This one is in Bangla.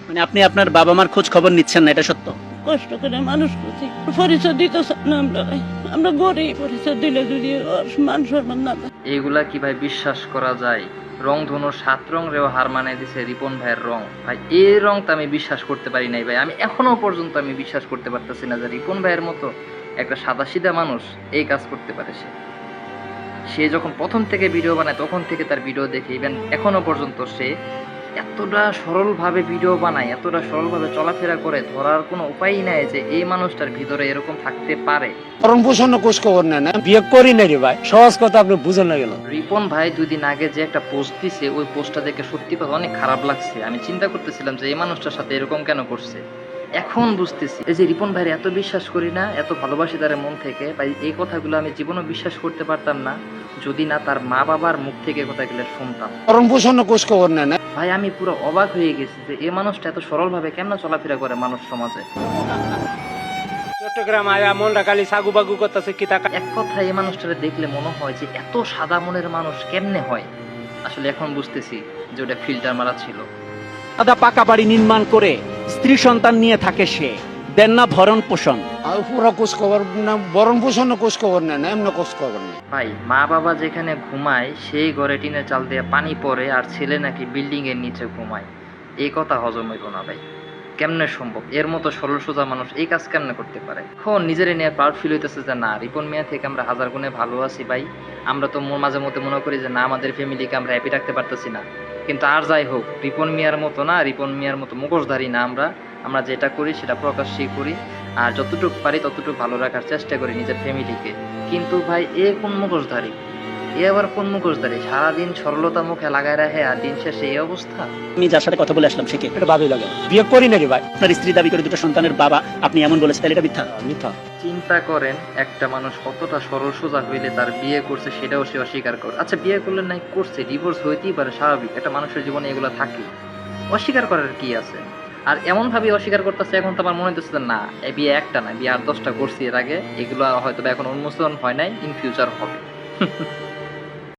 মানে আপনি আপনার বাবা মার খোঁজ খবর নিচ্ছেন না, এটা সত্য? কষ্ট করে মানুষ করছি, পরিচয় দিতে চান না আমরা। আমরা গরিব, পরিচয় দিলে যদি ওর মান সম্মান না থাকে। এইগুলা কি ভাই বিশ্বাস করা যায়? রংধনুর ৭ রং রেও হার মানিয়ে দিছে রিপন ভাইয়ের রং। ভাই এই রং তো আমি বিশ্বাস করতে পারি নাই ভাই। আমি এখনো পর্যন্ত আমি বিশ্বাস করতে পারতেছি না যে রিপন ভাইয়ের মতো একটা সাদাসিধা মানুষ এই কাজ করতে পারে। সে যখন প্রথম থেকে ভিডিও বানায় তখন থেকে তার ভিডিও দেখে ইভেন এখনো পর্যন্ত সে এতটা সরলভাবে ভিডিও বানায়, এতটা সরলভাবে চলাফেরা করে, ধরার কোনো উপায়ই নাই যে এই মানুষটার ভিতরে এরকম থাকতে পারে। ভরণ পোষণ খোঁজ খবর নেয় না, বিয়ে করি না রে ভাই, সহজ কথা আপনি বুঝেন না কেন? রিপন ভাই 2 দিন আগে যে একটা পোস্ট দিছে, ওই পোস্টটা দেখে সত্যি কথা অনেক খারাপ লাগছে। আমি চিন্তা করতেছিলাম যে এই মানুষটার সাথে এরকম কেন করছে। এখন বুঝতেছি এই যে রিপন ভাইয়ের এত বিশ্বাস করি না, এত ভালোবাসি তার মন থেকে ভাই, এই কথাগুলো আমি জীবনেও বিশ্বাস করতে পারতাম না যদি না তার মা বাবার মুখ থেকে কথাগুলো শুনতাম। ভরণ পোষণ খোঁজ খবর নেয় না। ভাই আমি পুরো অবাক হয়ে গেছি যে এই মানুষটা এত সরলভাবে কেমন চলাফেরা করে মানুষ সমাজে। চট্টগ্রাম আয়া মনটা খালি সাগু বাগু করতেছে কি টাকা। এক কথায় এই মানুষটারে দেখলে মনে হয় যে এত সাদা মনের মানুষ কেমনে হয়। আসলে এখন বুঝতেছি যে ওটা ফিল্টার মারা ছিল। দাদা পাকা বাড়ি নির্মাণ করে স্ত্রী সন্তান নিয়ে থাকে, সে দেন না ভরণ পোষণ। আর পুরা খোঁজ খবর না, ভরণ পোষণ খোঁজ খবর নেয় না, এমন খোঁজ খবর নেই। ভাই মা বাবা যেখানে ঘুমায় সেই ঘরে টিনের চাল দিয়ে পানি পড়ে, আর ছেলে নাকি বিল্ডিং এর নিচে ঘুমায়। এই কথা হজম হইল না ভাই। কেমনে সম্ভব? এর মতো সরল সোজা মানুষ এই কাজ কেমনে করতে পারে? এখন নিজের নিয়ে প্রাউড ফিল হইতেছে যে না, রিপন মিয়া থেকে আমরা হাজার গুণে ভালো আছি ভাই। আমরা তো মাঝে মধ্যে মনে করি যে না, আমাদের ফ্যামিলিকে আমরা হ্যাপি রাখতে পারতেছি না। কিন্তু আর যাই হোক, রিপন মিয়ার মতো না, রিপন মিয়ার মতো মুখোশধারী না আমরা। আমরা যেটা করি সেটা প্রকাশ্যই করি, আর যতটুকু পারি ততটুকু ভালো রাখার চেষ্টা করি নিজের ফ্যামিলিকে। কিন্তু ভাই এ কোন মুখোশধারী? এ আবার কোন মুখোশধারী? সারাদিন সরলতা মুখে লাগায় রাখে আর দিন শেষে এই অবস্থা। আমি যার সাথে কথা বলে আসলাম সে কে? এটা ভালোই লাগে, বিয়ে করি না রে ভাই। আপনার স্ত্রী দাবি করে 2টা সন্তানের বাবা, আপনি এমন বলেছেন, তাহলে এটা মিথ্যা? মিথ্যা। চিন্তা করেন একটা মানুষ কতটা সরল সোজা হইলে তার বিয়ে করছে সেটাও সে অস্বীকার করে। আচ্ছা বিয়ে করলে নাই করছে, ডিভোর্স হইতেই পারে, স্বাভাবিক, একটা মানুষের জীবনে এগুলো থাকে, অস্বীকার করার কি আছে? আর এমন ভাবে অস্বীকার করতেছে, এখন তো আমার মনে হচ্ছে যে না, এই বিয়ে একটা না, বিয়ে 8-10টা করছি এর আগে, এগুলো হয়তো বা এখন উন্মোচন হয় নাই, ইন ফিউচার হবে।